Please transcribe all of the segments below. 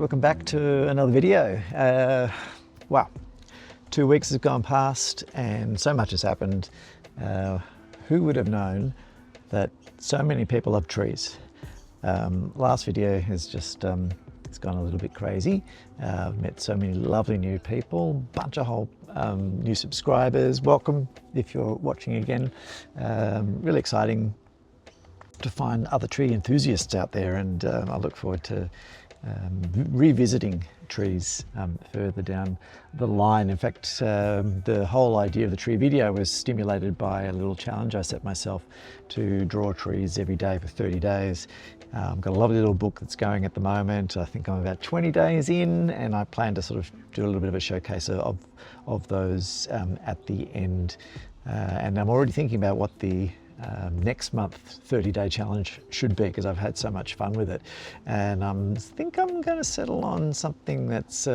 welcome back to another video. Wow, 2 weeks have gone past and so much has happened. Who would have known that so many people love trees? Last video has just it's gone a little bit crazy. I've met so many lovely new people, bunch of whole new subscribers. Welcome if you're watching again. Really exciting to find other tree enthusiasts out there, and I look forward to revisiting trees further down the line. In fact, the whole idea of the tree video was stimulated by a little challenge I set myself to draw trees every day for 30 days. I've got a lovely little book that's going at the moment. I think I'm about 20 days in, and I plan to sort of do a little bit of a showcase of those at the end. And I'm already thinking about what the next month 30-day challenge should be, because I've had so much fun with it, and I think I'm going to settle on something that's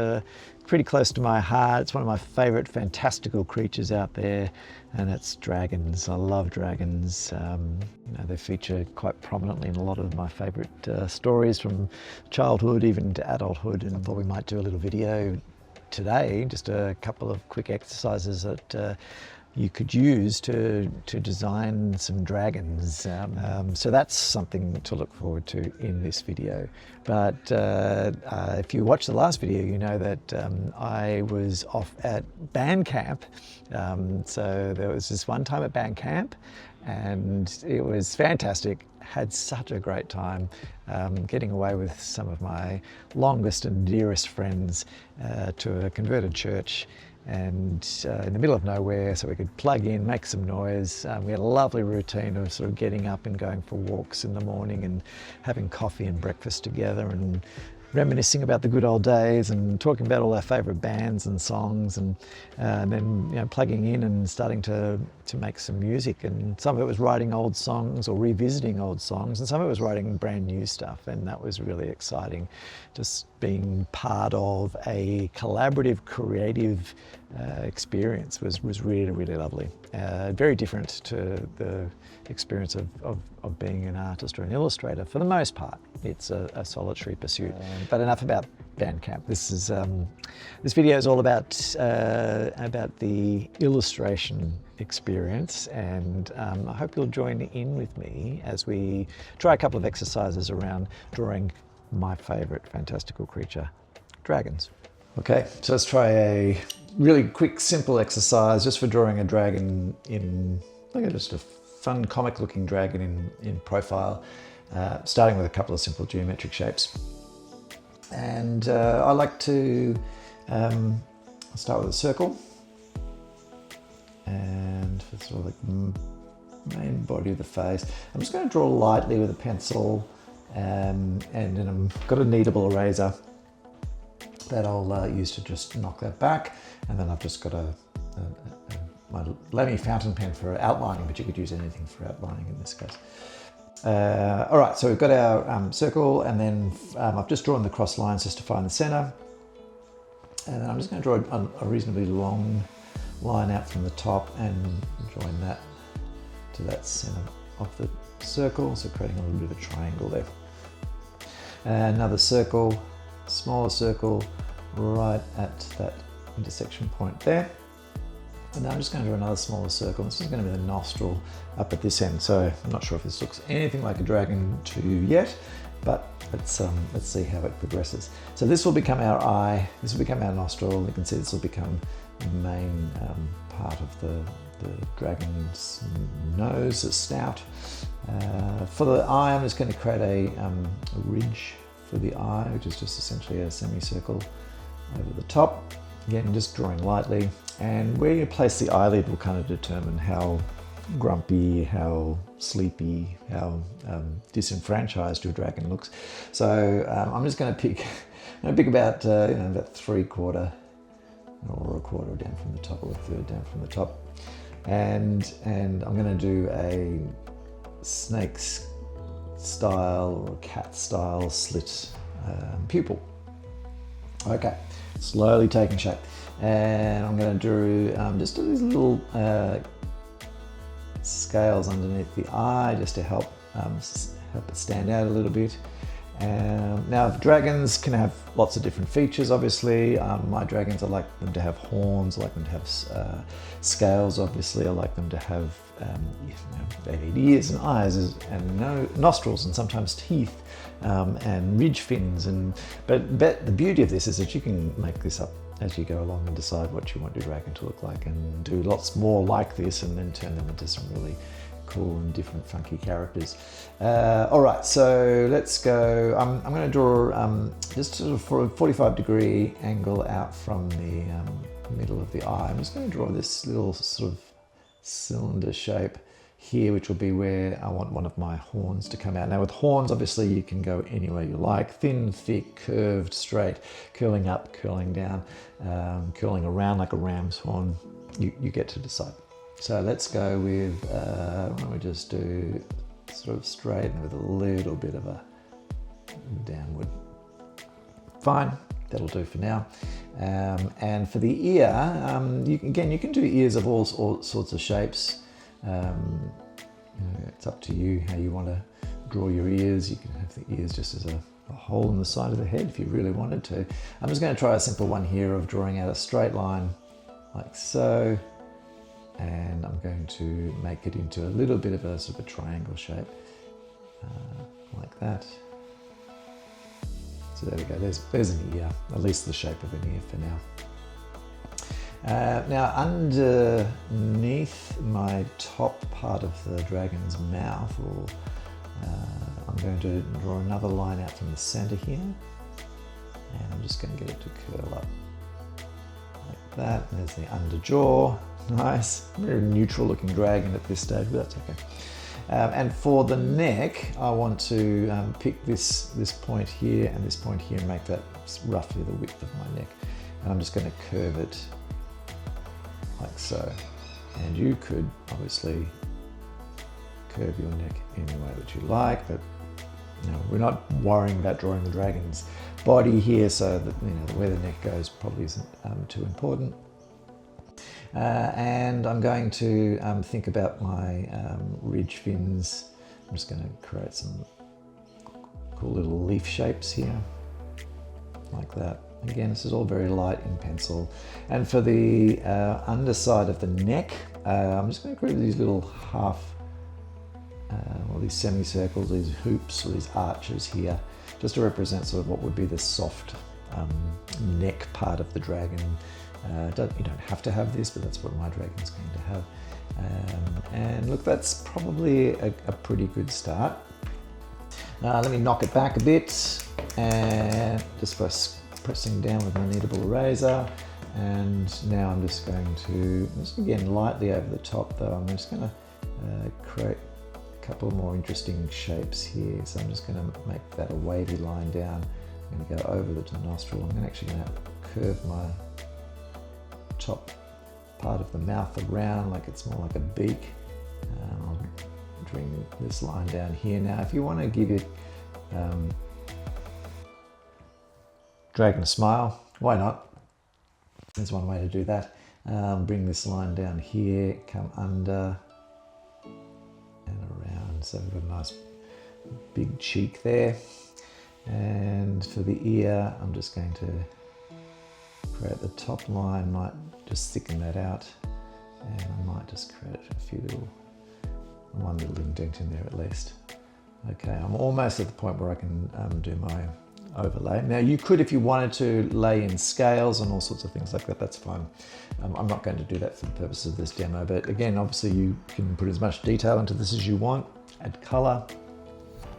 pretty close to my heart. It's one of my favorite fantastical creatures out there, and it's dragons. I love dragons. You know, they feature quite prominently in a lot of my favorite stories from childhood even to adulthood, and I thought we might do a little video today, just a couple of quick exercises that you could use to design some dragons. So that's something to look forward to in this video. But if you watched the last video, you know that I was off at band camp. So there was this one time at band camp, and it was fantastic. Had such a great time getting away with some of my longest and dearest friends to a converted church, and in the middle of nowhere, so we could plug in, make some noise. We had a lovely routine of sort of getting up and going for walks in the morning and having coffee and breakfast together and reminiscing about the good old days and talking about all our favourite bands and songs, and then, you know, plugging in and starting to make some music. And some of it was writing old songs or revisiting old songs, and some of it was writing brand new stuff, and that was really exciting. Just being part of a collaborative, creative experience was really, really lovely. Very different to the experience of being an artist or an illustrator. For the most part, it's a solitary pursuit. But enough about band camp. This video is all about the illustration experience, and I hope you'll join in with me as we try a couple of exercises around drawing my favorite fantastical creature, dragons. Okay, so let's try a really quick, simple exercise just for drawing a dragon in, look at just a fun comic looking dragon in profile, starting with a couple of simple geometric shapes. And I like to start with a circle, and for sort of the main body of the face, I'm just going to draw lightly with a pencil, and then I've got a kneadable eraser that I'll use to just knock that back, and then I've just got my Lamy fountain pen for outlining, but you could use anything for outlining in this case. All right, so we've got our circle, and then I've just drawn the cross lines just to find the center, and then I'm just going to draw a reasonably long line out from the top and join that to that center of the circle, so creating a little bit of a triangle there. Another circle, smaller circle, right at that intersection point there. And now I'm just going to draw another smaller circle. This is going to be the nostril up at this end. So I'm not sure if this looks anything like a dragon to you yet, but let's see how it progresses. So this will become our eye, this will become our nostril. You can see this will become the main part of the dragon's nose, the snout. For the eye, I'm just going to create a ridge for the eye, which is just essentially a semicircle over the top. Again, just drawing lightly, and where you place the eyelid will kind of determine how grumpy, how sleepy, how disenfranchised your dragon looks. So I'm just going to pick about about 3/4 or a quarter down from the top, or a third down from the top, and I'm going to do a snake style or cat style slit pupil. Okay, slowly taking shape, and I'm going to do just these little scales underneath the eye just to help it stand out a little bit. Now dragons can have lots of different features, obviously. My dragons, I like them to have horns, I like them to have scales, obviously. I like them to have, they need ears and eyes and nostrils and sometimes teeth and ridge fins. But the beauty of this is that you can make this up as you go along and decide what you want your dragon to look like and do lots more like this and then turn them into some really cool and different funky characters. All right, so let's go. I'm going to draw just sort of for a 45-degree angle out from the middle of the eye. I'm just going to draw this little sort of cylinder shape here, which will be where I want one of my horns to come out. Now with horns, obviously you can go anywhere you like. Thin, thick, curved, straight, curling up, curling down, curling around like a ram's horn. You get to decide. So let's go with, why don't we just do sort of straight and with a little bit of a downward. Fine, that'll do for now. And for the ear, you can do ears of all sorts of shapes. It's up to you how you want to draw your ears. You can have the ears just as a hole in the side of the head if you really wanted to. I'm just going to try a simple one here of drawing out a straight line like so. And I'm going to make it into a little bit of a sort of a triangle shape, like that. So there we go, there's an ear, at least the shape of an ear for now. Now underneath my top part of the dragon's mouth, I'm going to draw another line out from the center here, and I'm just going to get it to curl up like that. And there's the under jaw. Nice, very neutral looking dragon at this stage, but that's okay. And for the neck, I want to pick this point here and this point here and make that roughly the width of my neck. And I'm just going to curve it like so. And you could obviously curve your neck any way that you like, but we're not worrying about drawing the dragon's body here, so that where the neck goes probably isn't too important. And I'm going to think about my ridge fins. I'm just going to create some cool little leaf shapes here, like that. Again, this is all very light in pencil. And for the underside of the neck, I'm just going to create these little these semicircles, these hoops, or these arches here, just to represent sort of what would be the soft neck part of the dragon. You don't have to have this, but that's what my dragon's going to have. And look, that's probably a pretty good start. Let me knock it back a bit, and just by pressing down with my kneadable eraser. And now I'm just going to, again lightly over the top though, I'm just going to create a couple more interesting shapes here. So I'm just going to make that a wavy line down. I'm going to go over the nostril. I'm actually going to curve my top part of the mouth around like it's more like a beak. I'll bring this line down here. Now if you want to give your dragon a smile, why not? There's one way to do that. Bring this line down here, come under and around, so we've got a nice big cheek there. And for the ear, I'm just going to create the top line, might just thicken that out, and I might just create one little indent in there at least. Okay, I'm almost at the point where I can do my overlay. Now you could, if you wanted to, lay in scales and all sorts of things like that, that's fine. I'm not going to do that for the purposes of this demo, but again, obviously you can put as much detail into this as you want, add color,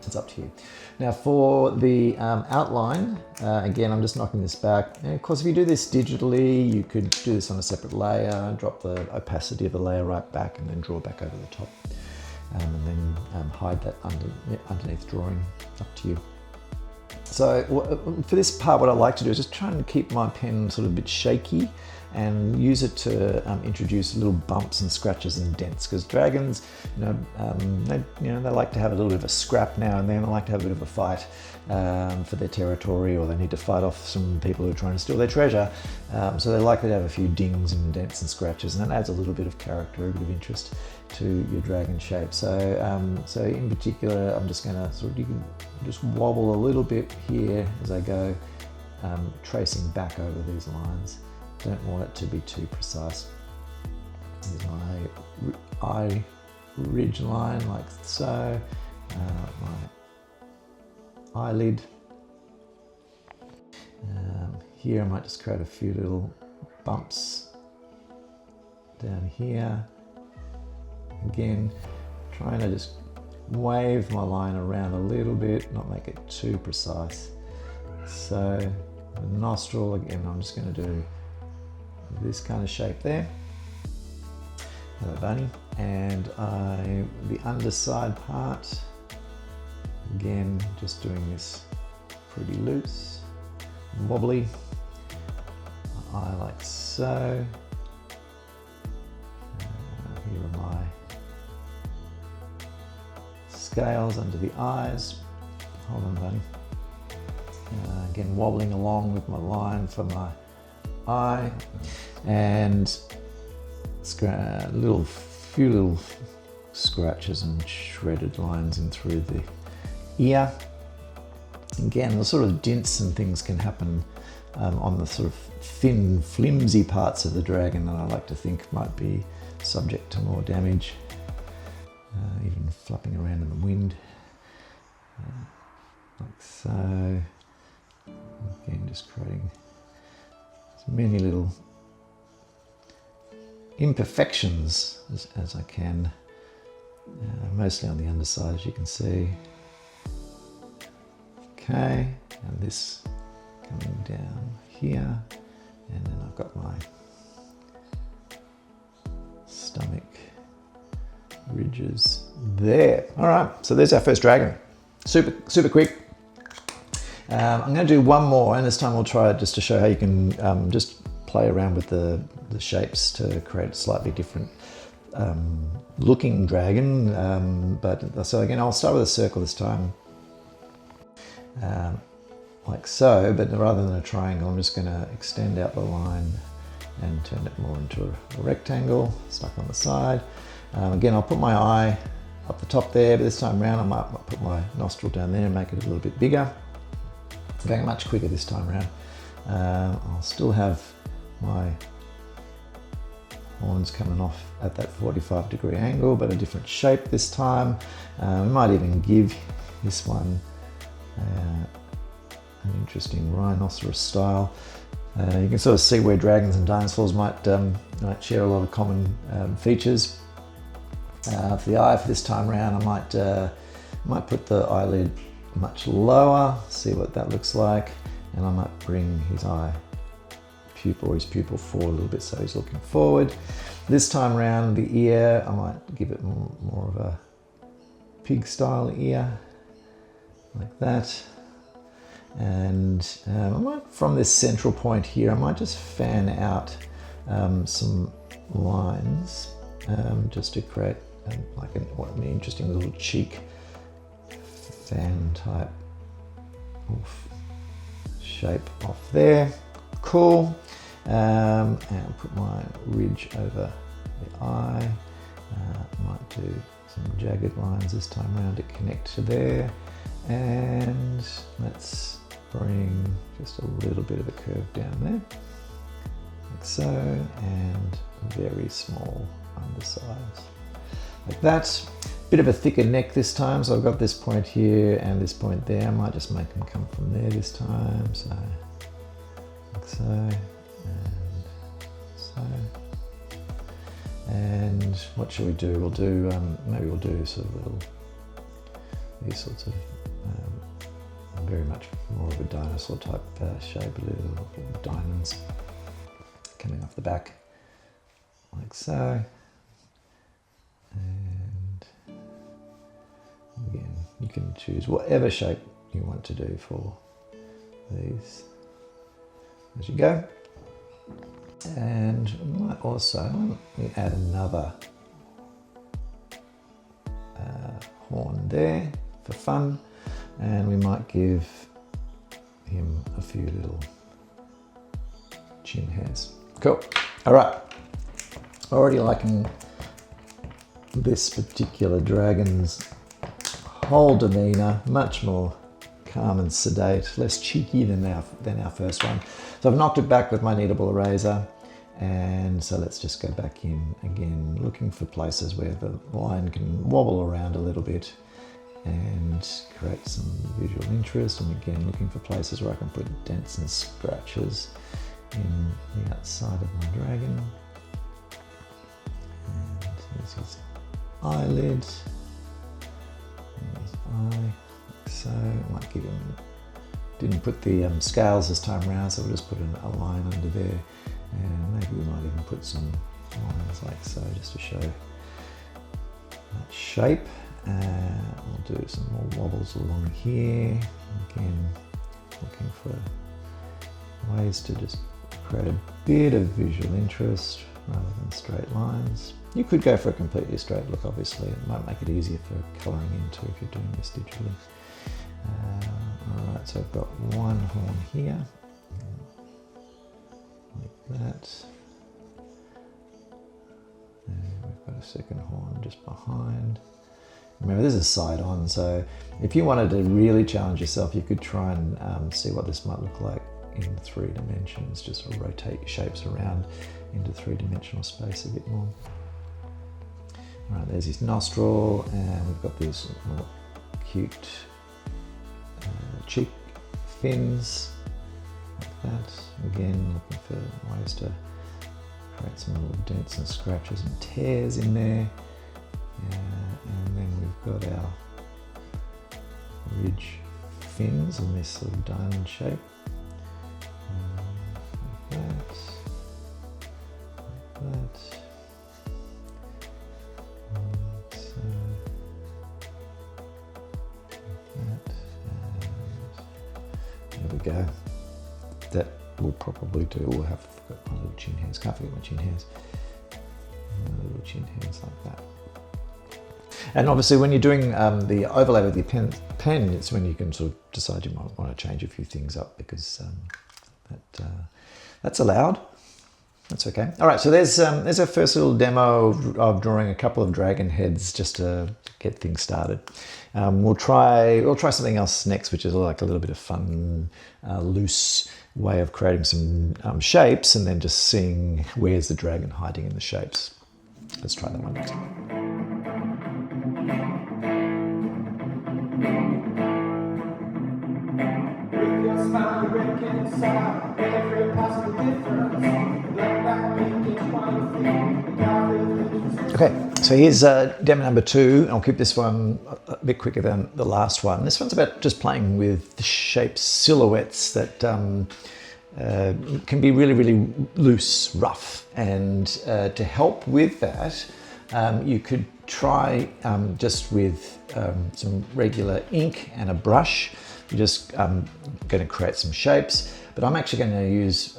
it's up to you. Now for the outline, again, I'm just knocking this back. And of course, if you do this digitally, you could do this on a separate layer, drop the opacity of the layer right back, and then draw back over the top. And then hide that underneath drawing, up to you. So for this part, what I like to do is just try and keep my pen sort of a bit shaky. and use it to introduce little bumps and scratches and dents, because dragons, they like to have a little bit of a scrap now and then. They like to have a bit of a fight for their territory, or they need to fight off some people who are trying to steal their treasure. So they're likely to have a few dings and dents and scratches, and that adds a little bit of character, a bit of interest to your dragon shape. So in particular, I'm just going to you can just wobble a little bit here as I go, tracing back over these lines. Don't want it to be too precise. Here's my eye ridge line, like so. My eyelid. Here I might just create a few little bumps down here. Again, trying to just wave my line around a little bit, not make it too precise. So the nostril, again, I'm just going to do this kind of shape there. Hello, bunny. And the underside part, again, just doing this pretty loose, wobbly. Eye like so. Here are my scales under the eyes. Hold on, buddy. Again, wobbling along with my line for my eye, and few little scratches and shredded lines in through the ear. Again, the sort of dents and things can happen on the sort of thin, flimsy parts of the dragon that I like to think might be subject to more damage, even flapping around in the wind, like so. Again, just creating as many little imperfections as I can, mostly on the underside, as you can see. Okay, and this coming down here, and then I've got my stomach ridges there. All right, so there's our first dragon. Super quick. I'm going to do one more, and this time we'll try it just to show how you can just play around with the shapes to create a slightly different looking dragon. So again, I'll start with a circle this time, like so, but rather than a triangle, I'm just going to extend out the line and turn it more into a rectangle stuck on the side. Again, I'll put my eye up the top there, but this time around I might put my nostril down there and make it a little bit bigger. Going much quicker this time around. I'll still have my horns coming off at that 45-degree angle, but a different shape this time. We might even give this one an interesting rhinoceros style. You can sort of see where dragons and dinosaurs might share a lot of common features. For the eye for this time around, I might put the eyelid much lower, see what that looks like, and I might bring his pupil forward a little bit so he's looking forward. This time around, the ear, I might give it more of a pig style ear, like that. And I might, from this central point here, I might just fan out some lines just to create an interesting little cheek fan type shape off there. Cool. And I'll put my ridge over the eye. Might do some jagged lines this time around to connect to there. And let's bring just a little bit of a curve down there, like so, and very small undersides, like that. Bit of a thicker neck this time, so I've got this point here and this point there. I might just make them come from there this time, so like so, and so. And what should we do? We'll do maybe we'll do sort of these sorts of very much more of a dinosaur type shape, little diamonds coming off the back, like so. And again, you can choose whatever shape you want to do for these as you go. And we might also add another horn there for fun, and we might give him a few little chin hairs. Cool. All right. Already liking this particular dragon's whole demeanor, much more calm and sedate, less cheeky than our first one. So I've knocked it back with my kneadable eraser, and so let's just go back in again, looking for places where the line can wobble around a little bit and create some visual interest, and again looking for places where I can put dents and scratches in the outside of my dragon. And there's his eyelid, and his eye, like so. Might give him, didn't put the scales this time around, so we'll just put a line under there, and maybe we might even put some lines like so, just to show that shape. We'll do some more wobbles along here. Again, looking for ways to just create a bit of visual interest rather than straight lines. You could go for a completely straight look, obviously. It might make it easier for colouring into if you're doing this digitally. Alright, so I've got one horn here, like that. And we've got a second horn just behind. Remember, this is side on, so if you wanted to really challenge yourself, you could try and see what this might look like in 3 dimensions. Just sort of rotate your shapes around into 3-dimensional space a bit more. All right, there's his nostril, and we've got these more cute cheek fins, like that. Again, looking for ways to create some little dents and scratches and tears in there. And then we've got our ridge fins in this sort of diamond shape. Like that. Like that. So, like that. And there we go. That will probably do. We'll have got my little chin hairs. Can't forget my chin hairs. My little chin hairs like that. And obviously when you're doing the overlay with your pen, it's when you can sort of decide you might want to change a few things up, because that's allowed. That's okay. All right, so there's our first little demo of drawing a couple of dragon heads just to get things started. We'll try something else next, which is like a little bit of fun, loose way of creating some shapes, and then just seeing where's the dragon hiding in the shapes. Let's try that one next. Okay, so here's demo number 2. I'll keep this one a bit quicker than the last one. This one's about just playing with the shapes, silhouettes that can be really, really loose, rough. And to help with that, you could try just with some regular ink and a brush. You're just going to create some shapes, but I'm actually going to use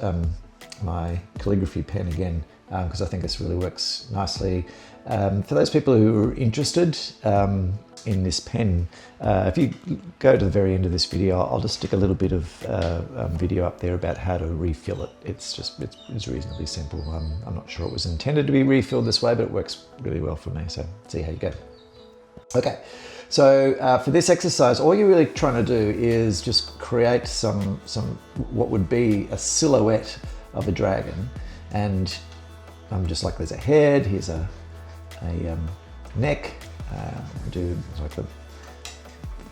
my calligraphy pen again, because I think this really works nicely. For those people who are interested in this pen, if you go to the very end of this video, I'll just stick a little bit of video up there about how to refill it. It's reasonably simple. I'm not sure it was intended to be refilled this way, but it works really well for me, so see how you go. Okay, so for this exercise, all you're really trying to do is just create some what would be a silhouette of a dragon, and just like there's a head, here's a neck, do like the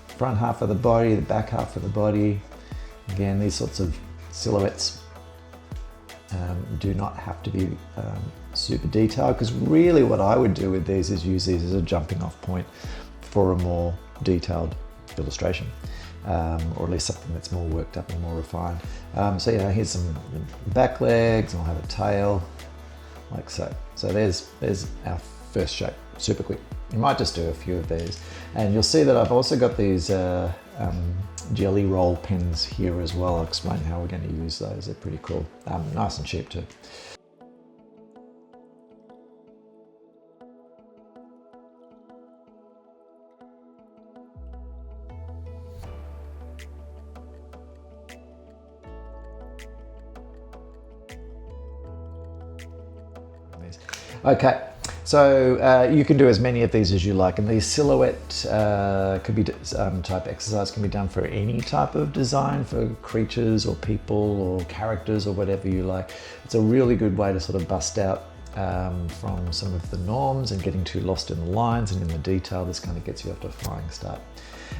front half of the body, the back half of the body. Again, these sorts of silhouettes do not have to be super detailed, because really what I would do with these is use these as a jumping off point for a more detailed illustration, or at least something that's more worked up and more refined. So here's some back legs, and I'll have a tail, like so. So there's our first shape, super quick. You might just do a few of these. And you'll see that I've also got these jelly roll pens here as well. I'll explain how we're going to use those. They're pretty cool, nice and cheap too. Okay, so you can do as many of these as you like, and the silhouette type exercise can be done for any type of design, for creatures or people or characters or whatever you like. It's a really good way to sort of bust out from some of the norms and getting too lost in the lines and in the detail. This kind of gets you off to a flying start.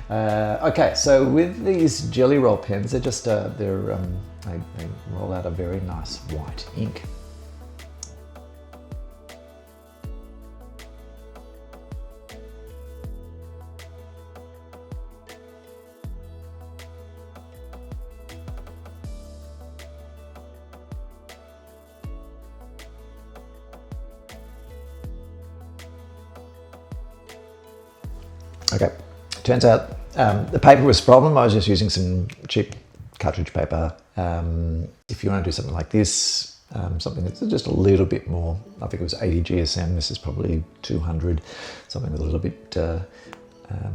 Okay, so with these jelly roll pens, they roll out a very nice white ink. Okay, turns out the paper was a problem. I was just using some cheap cartridge paper. If you want to do something like this, something that's just a little bit more, I think it was 80 GSM, this is probably 200, something with a little bit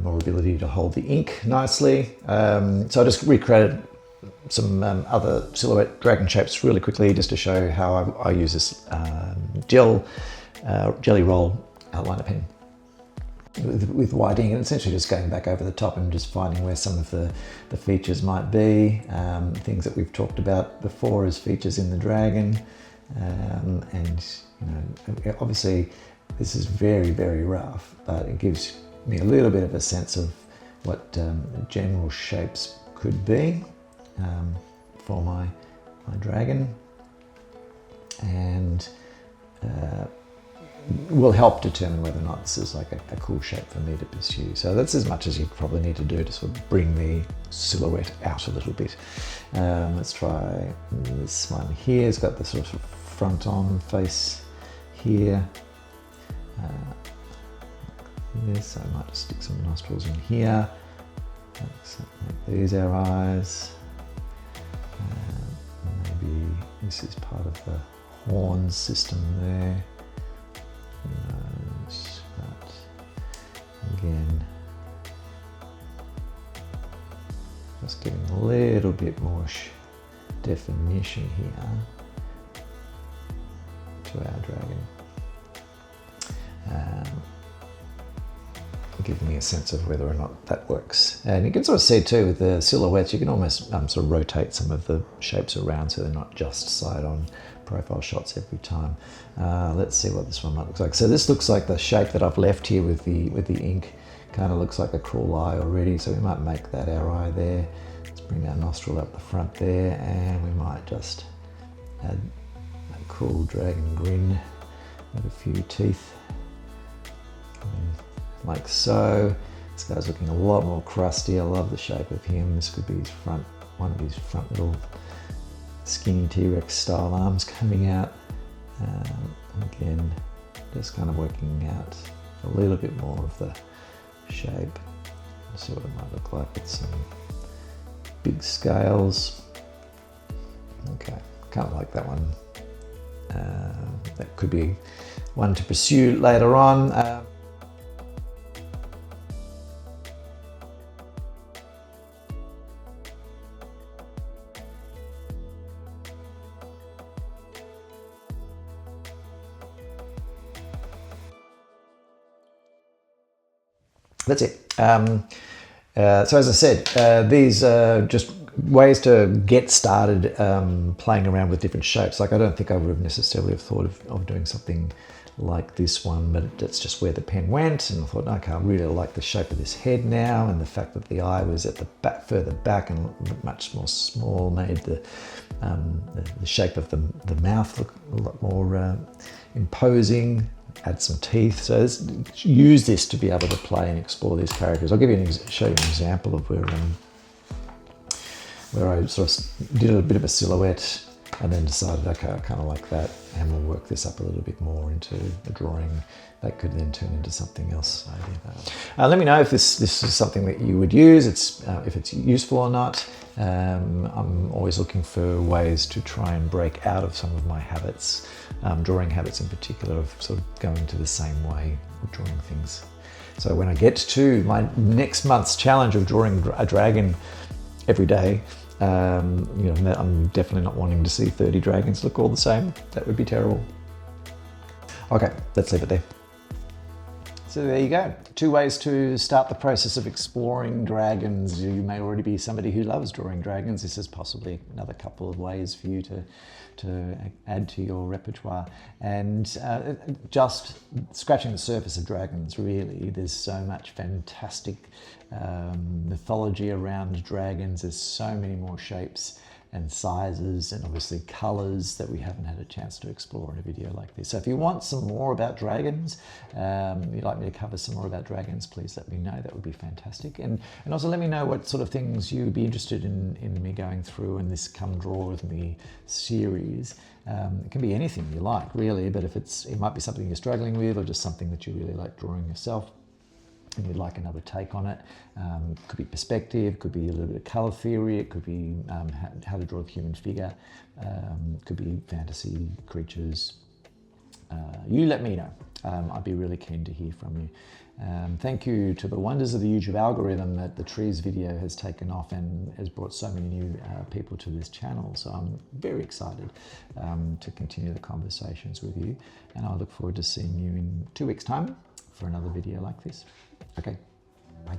more ability to hold the ink nicely. So I just recreated some other silhouette dragon shapes really quickly just to show how I use this jelly roll outliner pen with white ink, and essentially just going back over the top and just finding where some of the features might be, things that we've talked about before as features in the dragon. And obviously this is very, very rough, but it gives me a little bit of a sense of what general shapes could be for my dragon, and will help determine whether or not this is like a cool shape for me to pursue. So that's as much as you probably need to do to sort of bring the silhouette out a little bit. Let's try this one here. It's got the sort of front on face here. This, I might just stick some nostrils in here. Make these our eyes. Maybe this is part of the horn system there. Nose, but again, just giving a little bit more definition here to our dragon. Giving me a sense of whether or not that works. And you can sort of see too with the silhouettes, you can almost sort of rotate some of the shapes around so they're not just side-on profile shots every time. Let's see what this one might look like. So this looks like the shape that I've left here with the ink. Kind of looks like a cruel eye already, so we might make that our eye there. Let's bring our nostril up the front there, and we might just add a cool dragon grin with a few teeth. Like so. This guy's looking a lot more crusty. I love the shape of him. This could be his front, one of his front little skinny T-Rex style arms coming out. Again, just kind of working out a little bit more of the shape. Let's see what it might look like with some big scales. Okay, kind of like that one. That could be one to pursue later on. That's it. So as I said, these are just ways to get started playing around with different shapes. Like I don't think I would have necessarily have thought of doing something like this one, but that's just where the pen went. And I thought, okay, I really like the shape of this head now, and the fact that the eye was at the back, further back and much more small, made the shape of the mouth look a lot more imposing. Add some teeth. So use this to be able to play and explore these characters. I'll give you show you an example of where I sort of did a bit of a silhouette and then decided, okay, I kind of like that, and we'll work this up a little bit more into a drawing that could then turn into something else. Let me know if this is something that you would use, if it's useful or not. I'm always looking for ways to try and break out of some of my habits, drawing habits in particular, of sort of going to the same way of drawing things. So when I get to my next month's challenge of drawing a dragon every day, I'm definitely not wanting to see 30 dragons look all the same. That would be terrible. Okay, let's leave it there. So there you go. 2 ways to start the process of exploring dragons. You may already be somebody who loves drawing dragons. This is possibly another couple of ways for you to add to your repertoire. And just scratching the surface of dragons, really. There's so much fantastic mythology around dragons. There's so many more shapes and sizes and obviously colors that we haven't had a chance to explore in a video like this. So if you want some more about dragons, you'd like me to cover some more about dragons, please let me know. That would be fantastic. And also let me know what sort of things you'd be interested in me going through in this Come Draw With Me series. It can be anything you like, really, but if it might be something you're struggling with or just something that you really like drawing yourself, and you'd like another take on it. Could be perspective, could be a little bit of colour theory, it could be how to draw a human figure, could be fantasy creatures. You let me know. I'd be really keen to hear from you. Thank you to the wonders of the YouTube algorithm that the trees video has taken off and has brought so many new people to this channel. So I'm very excited to continue the conversations with you, and I look forward to seeing you in 2 weeks' time for another video like this. Okay, bye.